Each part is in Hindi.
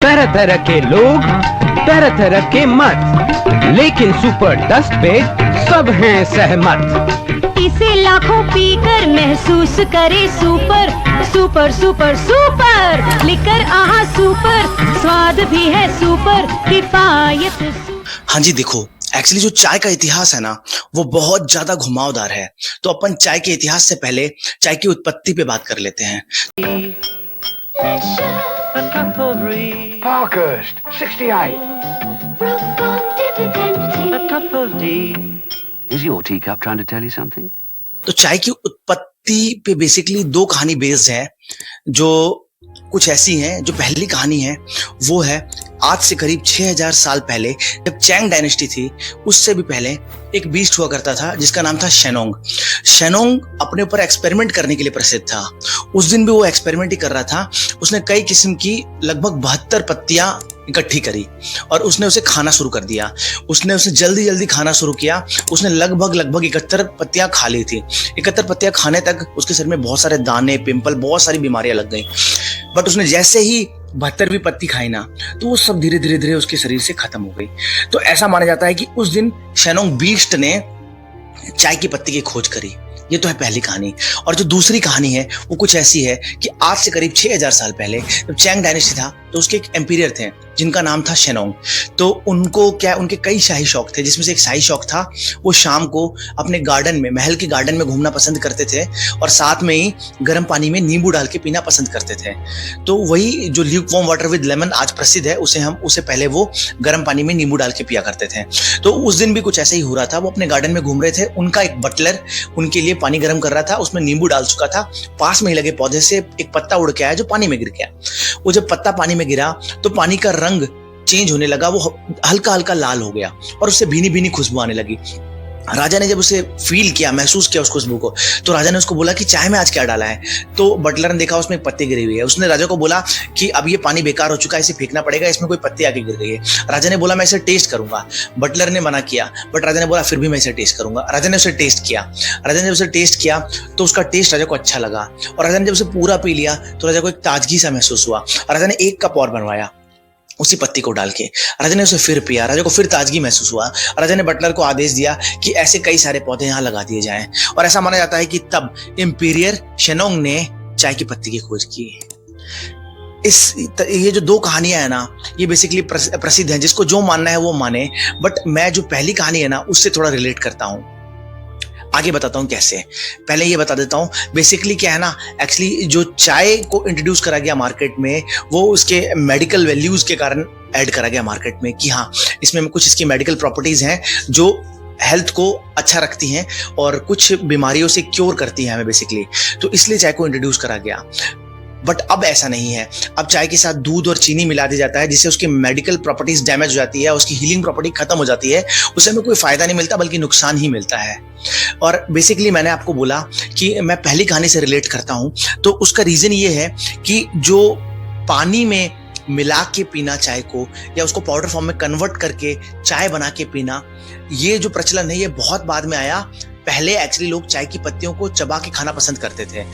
तरह तरह के लोग, तरह तरह के मत, लेकिन सुपर डस्ट पे सब हैं सहमत। इसे लाखों पीकर महसूस करे super super super super, liquor आहा सुपर, स्वाद भी है सुपर, किफायत। हाँ जी, देखो एक्चुअली जो चाय का इतिहास है ना वो बहुत ज्यादा घुमावदार है। तो अपन चाय के इतिहास से पहले चाय की उत्पत्ति पे बात कर लेते हैं। Parkhurst, 68. A cup of tea. Is your teacup trying to tell you something? तो चाय की उत्पत्ति पे बेसिकली दो कहानी बेस्ड है, जो कुछ ऐसी हैं। जो पहली कहानी है वो है आज से करीब 6000 साल पहले, जब चैंग डायनेस्टी थी उससे भी पहले एक बीस्ट हुआ करता था जिसका नाम था शेनोंग। शेनोंग अपने ऊपर एक्सपेरिमेंट करने के लिए प्रसिद्ध था। उस दिन भी वो एक्सपेरिमेंट ही कर रहा था। उसने कई किस्म की लगभग 72 पत्तियां इकट्ठी करी और उसने उसे खाना शुरू कर दिया। उसने उसे जल्दी जल्दी खाना शुरू किया। उसने लगभग 71 पत्तियां खा ली थी। 71 पत्तियां खाने तक उसके शरीर में बहुत सारे दाने, पिंपल, बहुत सारी बीमारियां लग गई। बट उसने जैसे ही 72वीं पत्ती खाई ना तो वो सब धीरे धीरे धीरे उसके शरीर से खत्म हो गई। तो ऐसा माना जाता है कि उस दिन शेनोंग बीस्ट ने चाय की पत्ती की खोज करी। ये तो है पहली कहानी। और जो दूसरी कहानी है वो कुछ ऐसी है कि आज से करीब 6000 साल पहले जब चैंग डायनेस्टी था तो उसके एक एम्पीरियर थे जिनका नाम था शेनोंग। तो उनके कई शाही शौक थे, जिसमें से एक शाही शौक था वो शाम को अपने गार्डन में, महल के गार्डन में घूमना पसंद करते थे और साथ में ही गर्म पानी में नींबू डाल के पीना पसंद करते थे। तो वही जो Luke warm water with lemon आज प्रसिद्ध है, उसे पहले वो गर्म पानी में नींबू डाल के पिया करते थे। तो उस दिन भी कुछ ऐसा ही हो रहा था। वो अपने गार्डन में घूम रहे थे। उनका एक बटलर उनके लिए पानी गर्म कर रहा था, उसमें नींबू डाल चुका था। पास में ही लगे पौधे से एक पत्ता उड़ के आया जो पानी में गिर गया। वो जब पत्ता पानी में गिरा तो पानी का रंग चेंज होने लगा, वो हल्का हल्का लाल हो गया और उससे भीनी भीनी खुशबू आने लगी। राजा ने जब उसे फील किया, महसूस किया उस खुशबू को, तो राजा ने उसको बोला कि चाय में आज क्या डाला है। तो बटलर ने देखा उसमें एक पत्ती गिरी हुई है। उसने राजा को बोला कि अब ये पानी बेकार हो चुका है, इसे फेंकना पड़ेगा, इसमें कोई पत्ती आके गिर गई है। राजा ने बोला मैं इसे टेस्ट करूंगा। बटलर ने मना किया, बट राजा ने बोला फिर भी मैं इसे टेस्ट करूंगा। राजा ने उसे टेस्ट किया। राजा ने उसे टेस्ट किया तो उसका टेस्ट राजा को अच्छा लगा और राजा ने जब उसे पूरा पी लिया तो राजा को एक ताजगी सा महसूस हुआ। राजा ने एक कप और बनवाया उसी पत्ती को डाल के। राजा ने उसे फिर पिया। राजा को फिर ताजगी महसूस हुआ। राजा ने बटलर को आदेश दिया कि ऐसे कई सारे पौधे यहाँ लगा दिए जाएं। और ऐसा माना जाता है कि तब इंपीरियर शेनोंग ने चाय की पत्ती की खोज की। ये जो दो कहानियां है ना ये बेसिकली प्रसिद्ध हैं, जिसको जो मानना है वो माने। बट मैं जो पहली कहानी है ना उससे थोड़ा रिलेट करता हूँ, आगे बताता हूँ कैसे। पहले ये बता देता हूँ बेसिकली क्या है ना, एक्चुअली जो चाय को इंट्रोड्यूस करा गया मार्केट में वो उसके मेडिकल वैल्यूज के कारण ऐड करा गया मार्केट में कि हाँ इसमें कुछ इसकी मेडिकल प्रॉपर्टीज हैं जो हेल्थ को अच्छा रखती हैं और कुछ बीमारियों से क्योर करती हैं हमें बेसिकली। तो इसलिए चाय को इंट्रोड्यूस करा गया। बट अब ऐसा नहीं है। अब चाय के साथ दूध और चीनी मिला दिया जाता है जिससे उसकी मेडिकल प्रॉपर्टीज डैमेज हो जाती है, उसकी हीलिंग प्रॉपर्टी खत्म हो जाती है। उससे हमें कोई फायदा नहीं मिलता बल्कि नुकसान ही मिलता है। और बेसिकली मैंने आपको बोला कि मैं पहली कहानी से रिलेट करता हूं, तो उसका रीजन ये है कि जो पानी में मिला के पीना चाय को या उसको पाउडर फॉर्म में कन्वर्ट करके चाय बना के पीना, ये जो प्रचलन है ये बहुत बाद में आया। पहले एक्चुअली लोग चाय की पत्तियों को चबा के खाना पसंद करते थे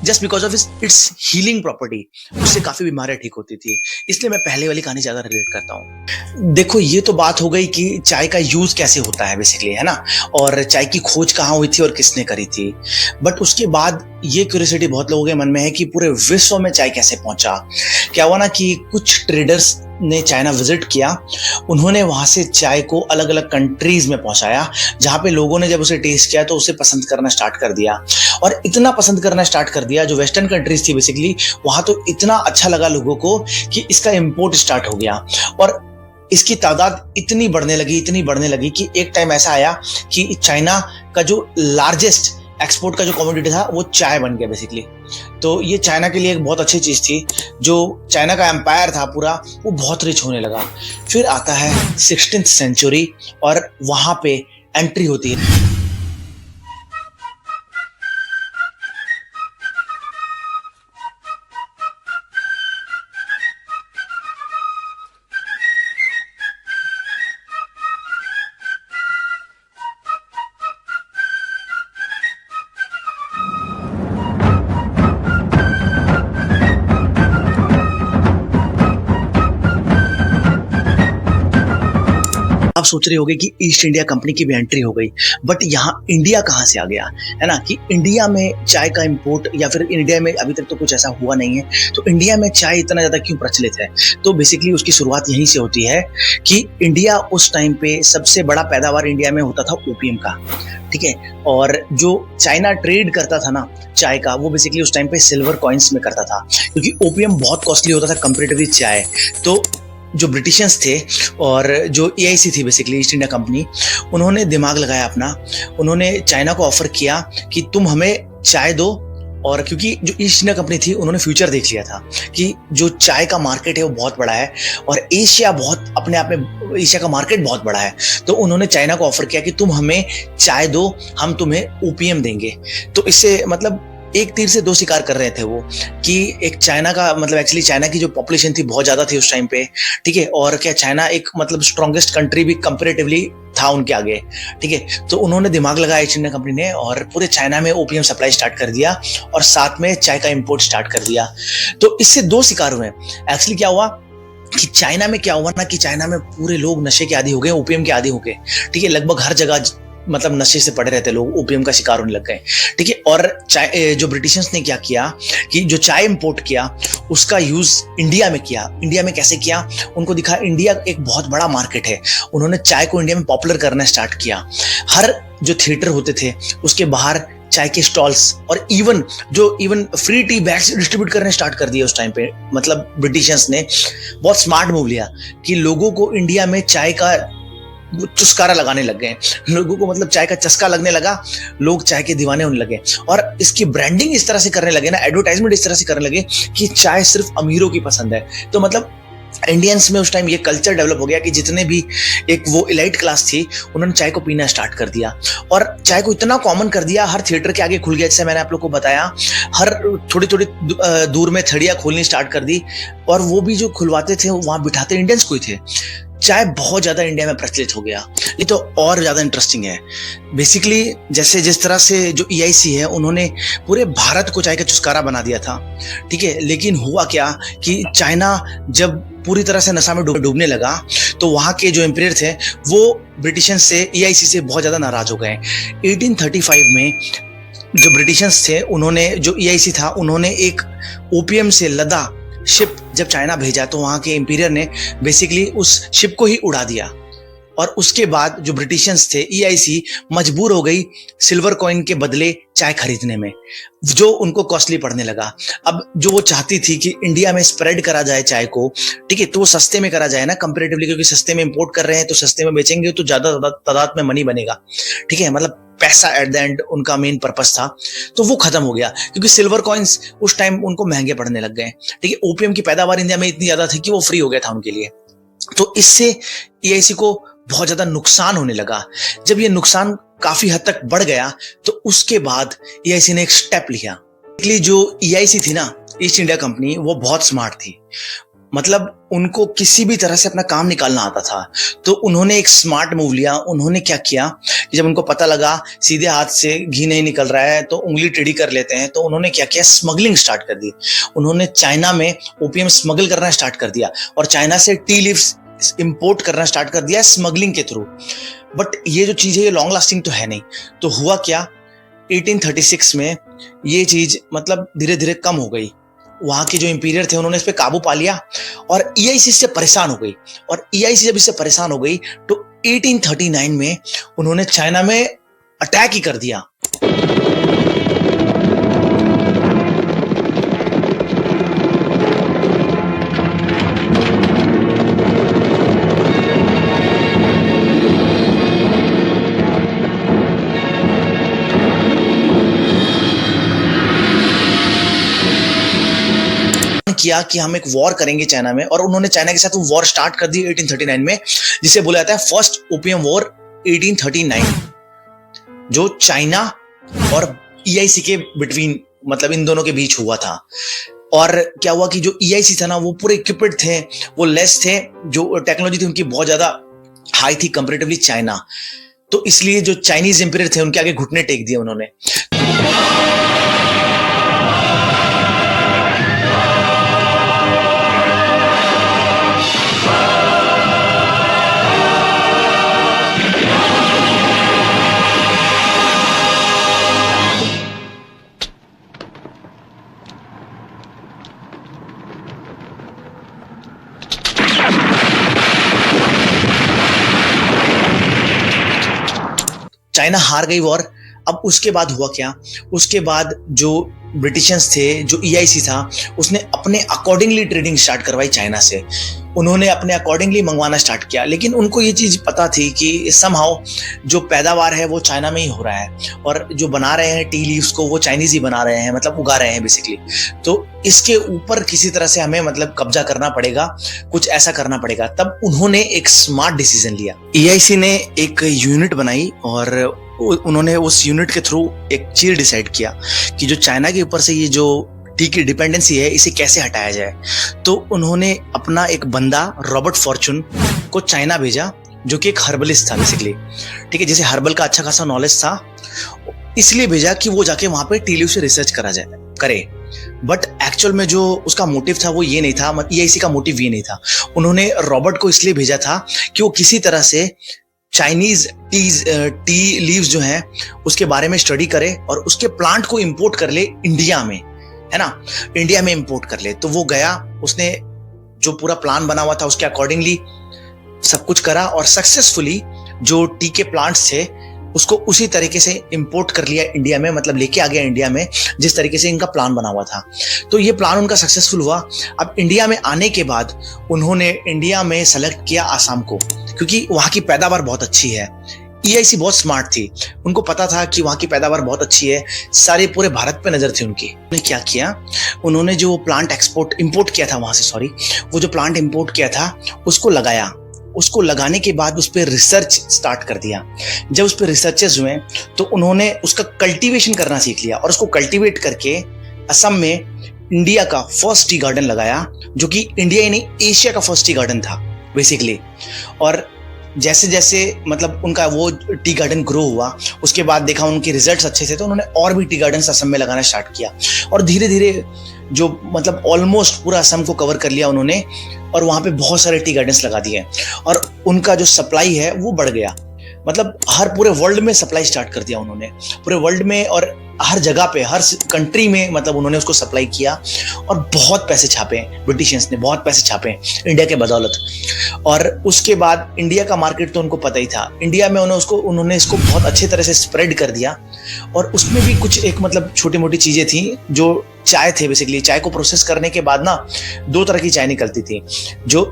just because of its healing property. उससे काफी बीमारियां ठीक होती थी। इसलिए मैं पहले वाली कहानी ज्यादा रिलेट करता हूँ। देखो ये तो बात हो गई कि चाय का यूज कैसे होता है बेसिकली, है ना, और चाय की खोज कहाँ हुई थी और किसने करी थी। बट उसके बाद ये क्यूरियोसिटी बहुत लोगों के मन में है कि पूरे विश्व में चाय कैसे पहुंचा। क्या हुआ ना कि कुछ ट्रेडर्स ने चाइना विजिट किया। उन्होंने वहां से चाय को अलग अलग कंट्रीज में पहुंचाया, जहां पे लोगों ने जब उसे टेस्ट किया तो उसे पसंद करना स्टार्ट कर दिया। और इतना पसंद करना स्टार्ट कर दिया, जो वेस्टर्न कंट्रीज थी बेसिकली, वहां तो इतना अच्छा लगा लोगों को कि इसका इंपोर्ट स्टार्ट हो गया। और इसकी तादाद इतनी बढ़ने लगी कि एक टाइम ऐसा आया कि चाइना का जो लार्जेस्ट एक्सपोर्ट का जो कमोडिटी था वो चाय बन गया बेसिकली। तो ये चाइना के लिए एक बहुत अच्छी चीज थी। जो चाइना का एम्पायर था पूरा वो बहुत रिच होने लगा। फिर आता है 16th सेंचुरी और वहां पे एंट्री होती है आप सोच रहे होंगे कि ईस्ट इंडिया कंपनी की भी एंट्री हो गई, बट यहाँ इंडिया कहाँ से आ गया, है ना, कि इंडिया में चाय का इंपोर्ट, या फिर इंडिया में अभी तक तो कुछ ऐसा हुआ नहीं है, तो इंडिया में चाय इतना ज़्यादा क्यों प्रचलित है। तो बेसिकली उसकी शुरुआत यहीं से होती है कि इंडिया उस टाइम पे सबसे बड़ा पैदावार इंडिया में होता था ओपीएम का, ठीक है। और जो चाइना ट्रेड करता था ना चाय का, वो बेसिकली उस टाइम पे सिल्वर कॉइन्स में करता था, क्योंकि ओपीएम बहुत कॉस्टली होता था कंपेरेटिवली चाय। तो जो ब्रिटिशर्स थे और जो ईआईसी थी बेसिकली ईस्ट इंडिया कंपनी, उन्होंने दिमाग लगाया अपना, उन्होंने चाइना को ऑफर किया कि तुम हमें चाय दो। और क्योंकि जो ईस्ट इंडिया कंपनी थी, उन्होंने फ्यूचर देख लिया था कि जो चाय का मार्केट है वो बहुत बड़ा है और एशिया बहुत अपने आप में, एशिया का मार्केट बहुत बड़ा है। तो उन्होंने चाइना को ऑफर किया कि तुम हमें चाय दो, हम तुम्हें ओपीएम देंगे। तो इससे मतलब एक तीर से दो शिकार कर रहे थे वो, कि एक चाइना का मतलब एक्चुअली चाइना की जो पॉपुलेशन थी बहुत ज्यादा थी उस टाइम पे, ठीक है। और क्या चाइना एक मतलब स्ट्रॉन्गेस्ट कंट्री भी कंपेरेटिवली था उनके आगे, ठीक है। तो उन्होंने दिमाग लगाया ईस्ट इंडिया कंपनी ने और पूरे चाइना में ओपीएम सप्लाई स्टार्ट कर दिया और साथ में चाय का इंपोर्ट स्टार्ट कर दिया। तो इससे दो शिकार हुए। एक्चुअली क्या हुआ कि चाइना में क्या हुआ ना, कि चाइना में पूरे लोग नशे के आदी हो गए, ओपीएम के आदी हो गए, ठीक है। लगभग हर जगह मतलब नशे से पड़े रहते लोग, ओपीएम का शिकार होने लग गए, ठीक है। और जो ब्रिटिशर्स ने क्या किया कि जो चाय इंपोर्ट किया उसका यूज इंडिया में किया। इंडिया में कैसे किया, उनको दिखा इंडिया एक बहुत बड़ा मार्केट है, उन्होंने चाय को इंडिया में पॉपुलर करना स्टार्ट किया। हर जो थिएटर होते थे उसके बाहर चाय के स्टॉल्स और even free tea bags distribute करने स्टार्ट कर दिए उस टाइम पे। मतलब ब्रिटिशर्स ने बहुत स्मार्ट मूव लिया कि लोगों को इंडिया में चाय का चुस्कारा लगाने लग गए, लोगों को मतलब चाय का चस्का लगने लगा, लोग चाय के दीवाने होने लगे और इसकी ब्रांडिंग इस तरह से करने लगे ना, एडवर्टाइजमेंट इस तरह से करने लगे कि चाय सिर्फ अमीरों की पसंद है। तो मतलब इंडियंस में उस टाइम ये कल्चर डेवलप हो गया कि जितने भी एक वो इलाइट क्लास थी, उन्होंने चाय को पीना स्टार्ट कर दिया और चाय को इतना कॉमन कर दिया, हर थिएटर के आगे खुल गया। जैसे मैंने आप लोग को बताया, हर थोड़ी थोड़ी दूर में थड़ियाँ खोलनी स्टार्ट कर दी और वो भी जो खुलवाते थे वहां बिठाते इंडियंस को ही थे। चाय बहुत ज्यादा इंडिया में प्रचलित हो गया। ये तो और ज्यादा इंटरेस्टिंग है। बेसिकली जैसे जिस तरह से जो ईआईसी है, उन्होंने पूरे भारत को चाय का चुस्कारा बना दिया था, ठीक है। लेकिन हुआ क्या कि चाइना जब पूरी तरह से नशा में डूबने लगा तो वहां के जो एम्पायर थे वो ब्रिटिशर्स से, ईआईसी से बहुत ज्यादा नाराज हो गए। 1835 में जो ब्रिटिशर्स थे, उन्होंने जो ईआईसी था, उन्होंने एक ओपीएम से लदा शिप जब चाइना भेजा तो वहां के इंपीरियर ने बेसिकली उस शिप को ही उड़ा दिया और उसके बाद जो ब्रिटिशर्स थे, ईआईसी मजबूर हो गई सिल्वर कॉइन के बदले चाय खरीदने में, जो उनको कॉस्टली पड़ने लगा। अब जो वो चाहती थी कि इंडिया में स्प्रेड करा जाए चाय को, ठीक है, तो वो सस्ते में करा जाए ना कंपैरेटिवली, क्योंकि सस्ते में इंपोर्ट कर रहे हैं तो सस्ते में बेचेंगे तो ज्यादा तादाद में मनी बनेगा, ठीक है। मतलब पैसा एट द एंड उनका मेन पर्पस था, तो वो खत्म हो गया क्योंकि सिल्वर कॉइन्स उस टाइम उनको महंगे पड़ने लग गए, ठीक है। ओपीएम की पैदावार इंडिया में इतनी ज्यादा थी कि वो फ्री हो गया था उनके लिए। तो इससे ईआईसी को बहुत ज्यादा नुकसान होने लगा। जब ये नुकसान काफी हद तक बढ़ गया तो उसके बाद ईआईसी ने एक स्टेप लिया। जो ईआईसी थी ना, ईस्ट इंडिया कंपनी, वो बहुत स्मार्ट थी। मतलब उनको किसी भी तरह से अपना काम निकालना आता था, तो उन्होंने एक स्मार्ट मूव लिया। उन्होंने क्या किया कि जब उनको पता लगा सीधे हाथ से घी नहीं निकल रहा है तो उंगली टेढ़ी कर लेते हैं, तो उन्होंने क्या किया, स्मगलिंग स्टार्ट कर दी। उन्होंने चाइना में ओपीएम स्मगल करना स्टार्ट कर दिया और चाइना से टी लीव्स इंपोर्ट करना स्टार्ट कर दिया स्मगलिंग के थ्रू। बट ये जो चीज है ये लॉन्ग लास्टिंग तो है नहीं। तो हुआ क्या, 1836 में ये चीज मतलब धीरे धीरे कम हो गई। वहां के जो इंपीरियर थे उन्होंने इस पे काबू पा लिया और ईआईसी से परेशान हो गई। और ईआईसी जब इससे परेशान हो गई तो 1839 में उन्होंने चाइना में अटैक ही कर दिया। किया कि हम एक वॉर करेंगे चाइना में, और उन्होंने चाइना के साथ वो वॉर स्टार्ट कर दी 1839 में, जिसे बोला जाता है फर्स्ट ओपीएम वॉर 1839, जो चाइना और ईआईसी के बिटवीन, मतलब इन दोनों के बीच हुआ था। और क्या हुआ कि जो ईआईसी था ना, वो पूरे इक्विप्ड थे, वो लेस थे, जो टेक्नोलॉजी थी उनकी बहुत ज्यादा हाई थी कंपैरेटिवली चाइना। तो इसलिए जो चाइनीज एम्पायर थे उनके आगे घुटने टेक दिए उन्होंने। चाइना हार गई वॉर। अब उसके बाद हुआ क्या, उसके बाद जो ब्रिटिशर्स थे, जो EIC था, उसने अपने अकॉर्डिंगली ट्रेडिंग स्टार्ट करवाई चाइना से। उन्होंने अपने अकॉर्डिंगली मंगवाना स्टार्ट किया, लेकिन उनको ये चीज पता थी कि समहाउ जो पैदावार है वो चाइना में ही हो रहा है, और जो बना रहे हैं टी लीव्स को वो चाइनीज ही बना रहे हैं, मतलब उगा रहे हैं बेसिकली। तो इसके ऊपर किसी तरह से हमें मतलब कब्जा करना पड़ेगा, कुछ ऐसा करना पड़ेगा। तब उन्होंने एक स्मार्ट डिसीजन लिया। EIC ने एक यूनिट बनाई और उन्होंने उस यूनिट के थ्रू एक चीज डिसाइड किया कि जो चाइना के ऊपर से ये जो टी की डिपेंडेंसी है इसे कैसे हटाया जाए। तो उन्होंने अपना एक बंदा रॉबर्ट फॉर्चून को चाइना भेजा, जो कि एक हर्बलिस्ट था बेसिकली, ठीक है, जिसे हर्बल का अच्छा खासा नॉलेज था, इसलिए भेजा कि वो जाके वहां पे टी लीव से रिसर्च करे। बट एक्चुअल में जो उसका मोटिव था वो ये नहीं था, EIC का मोटिव ये नहीं था। उन्होंने रॉबर्ट को इसलिए भेजा था कि वो किसी तरह से चाइनीज टी लीव्स जो हैं उसके बारे में स्टडी करे और उसके प्लांट को इंपोर्ट कर ले इंडिया में, है ना, इंडिया में इंपोर्ट कर ले। तो वो गया, उसने जो पूरा प्लान बना हुआ था उसके अकॉर्डिंगली सब कुछ करा और सक्सेसफुली जो टी के प्लांट्स थे उसको उसी तरीके से इंपोर्ट कर लिया इंडिया में, मतलब लेके आ गया इंडिया में जिस तरीके से इनका प्लान बना हुआ था। तो ये प्लान उनका सक्सेसफुल हुआ। अब इंडिया में आने के बाद उन्होंने इंडिया में सेलेक्ट किया आसाम को, क्योंकि वहां की पैदावार बहुत अच्छी है। EIC बहुत स्मार्ट थी, उनको पता था कि वहां की पैदावार बहुत अच्छी है, सारे पूरे भारत पे नजर थी उनकी। उन्होंने क्या किया, उन्होंने जो प्लांट इंपोर्ट किया था वहां से, वो जो प्लांट इंपोर्ट किया था उसको लगाया। उसको लगाने के बाद उस पर रिसर्च स्टार्ट कर दिया। जब उस पर रिसर्चेस हुए तो उन्होंने उसका कल्टीवेशन करना सीख लिया और उसको कल्टीवेट करके असम में इंडिया का फर्स्ट टी गार्डन लगाया, जो कि इंडिया ही नहीं एशिया का फर्स्ट टी गार्डन था बेसिकली। और जैसे जैसे मतलब उनका वो टी गार्डन ग्रो हुआ, उसके बाद देखा उनके रिजल्ट्स अच्छे थे, तो उन्होंने और भी टी गार्डन असम में लगाना स्टार्ट किया और धीरे धीरे जो मतलब ऑलमोस्ट पूरा असम को कवर कर लिया उन्होंने, और वहां पे बहुत सारे टी गार्डन्स लगा दिए और उनका जो सप्लाई है वो बढ़ गया। मतलब हर पूरे वर्ल्ड में सप्लाई स्टार्ट कर दिया उन्होंने, पूरे वर्ल्ड में और हर जगह पे, हर कंट्री में, मतलब उन्होंने उसको सप्लाई किया और बहुत पैसे छापे, ब्रिटिशर्स ने बहुत पैसे छापे इंडिया के बदौलत। और उसके बाद इंडिया का मार्केट तो उनको पता ही था, इंडिया में उन्होंने इसको बहुत अच्छे तरह से स्प्रेड कर दिया। और उसमें भी कुछ एक मतलब छोटी मोटी चीजें थी, जो चाय थे बेसिकली। चाय को प्रोसेस करने के बाद ना 2 तरह की चाय निकलती थी, जो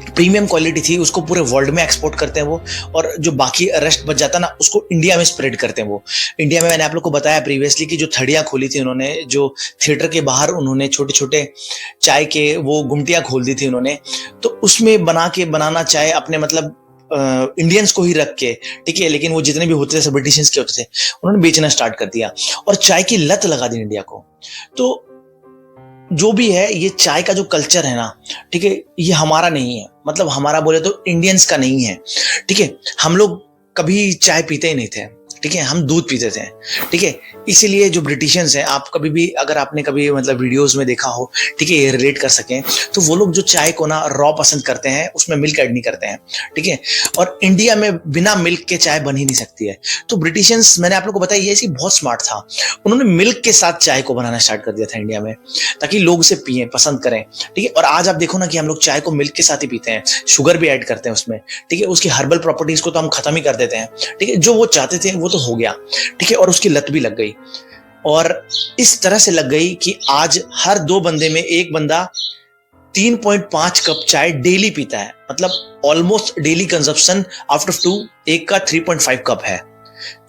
प्रीमियम क्वालिटी थी उसको पूरे वर्ल्ड में एक्सपोर्ट करते हैं वो, और जो बाकी रेस्ट बच जाता ना उसको इंडिया में स्प्रेड करते हैं वो। इंडिया में मैंने आप लोग को बताया प्रीवियसली कि जो थड़ियाँ खोली थी उन्होंने, जो थिएटर के बाहर उन्होंने छोटे छोटे चाय के वो गुमटियाँ खोल दी थी उन्होंने, तो उसमें बनाना चाय अपने मतलब इंडियंस को ही रख के, ठीक है, लेकिन वो जितने भी होते थे सब ब्रिटिशर्स के होते थे, उन्होंने बेचना स्टार्ट कर दिया और चाय की लत लगा दी इंडिया को। तो जो भी है ये चाय का जो कल्चर है ना, ठीक है, ये हमारा नहीं है, मतलब हमारा बोले तो इंडियंस का नहीं है, ठीक है। हम लोग कभी चाय पीते ही नहीं थे, ठीक है, हम दूध पीते थे, ठीक है। इसीलिए जो ब्रिटिशर्स हैं, आप कभी भी अगर आपने कभी मतलब वीडियोस में देखा हो, ठीक है, ये रिलेट कर सकें, तो वो लोग जो चाय को ना रॉ पसंद करते हैं, उसमें मिल्क ऐड नहीं करते हैं, ठीक है। और इंडिया में बिना मिल्क के चाय बन ही नहीं सकती है। तो ब्रिटिशर्स, मैंने आप लोग को बताया, ये चीज बहुत स्मार्ट था, उन्होंने मिल्क के साथ चाय को बनाना स्टार्ट कर दिया था इंडिया में, ताकि लोग उसे पिए, पसंद करें, ठीक है। और आज आप देखो ना कि हम लोग चाय को मिल्क के साथ ही पीते हैं, शुगर भी ऐड करते हैं उसमें, ठीक है। उसकी हर्बल प्रॉपर्टीज को तो हम खत्म ही कर देते हैं, ठीक है। जो वो चाहते थे वो तो हो गया, ठीक है, और उसकी लत भी लग गई। और इस तरह से लग गई कि आज हर 2 बंदे में एक बंदा 3.5 कप चाय डेली पीता है, मतलब ऑलमोस्ट डेली कंजप्शन आफ्टर 2 एक का 3.5 कप है।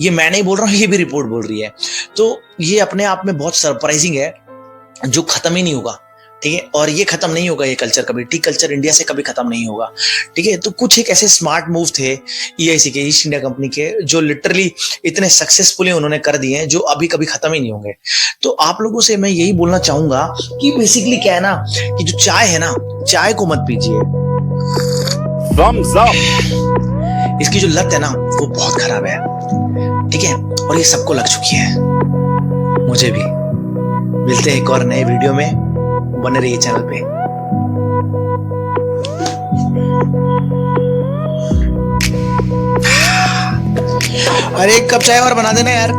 ये मैं नहीं बोल रहा हूं, ये भी रिपोर्ट बोल रही है। तो ये अपने आप में बहुत सरप्राइजिंग है, जो खत्म ही नहीं होगा, ठीक है। और ये खत्म नहीं होगा, ये कल्चर कभी, टी कल्चर इंडिया से कभी खत्म नहीं होगा, ठीक है। तो कुछ एक ऐसे स्मार्ट मूव थे EIC के, ईस्ट इंडिया कंपनी के, जो लिटरली इतने सक्सेसफुली उन्होंने कर दिए हैं, जो अभी कभी खत्म ही नहीं होंगे। तो आप लोगों से मैं यही बोलना चाहूंगा कि बेसिकली क्या है ना, कि जो चाय है ना, चाय को मत पीजिए, इसकी जो लत है ना वो बहुत खराब है, ठीक है। और ये सबको लग चुकी है, मुझे भी। मिलते हैं एक और नए वीडियो में, बने रहिए चैनल पे। अरे एक कप चाय और बना देना यार।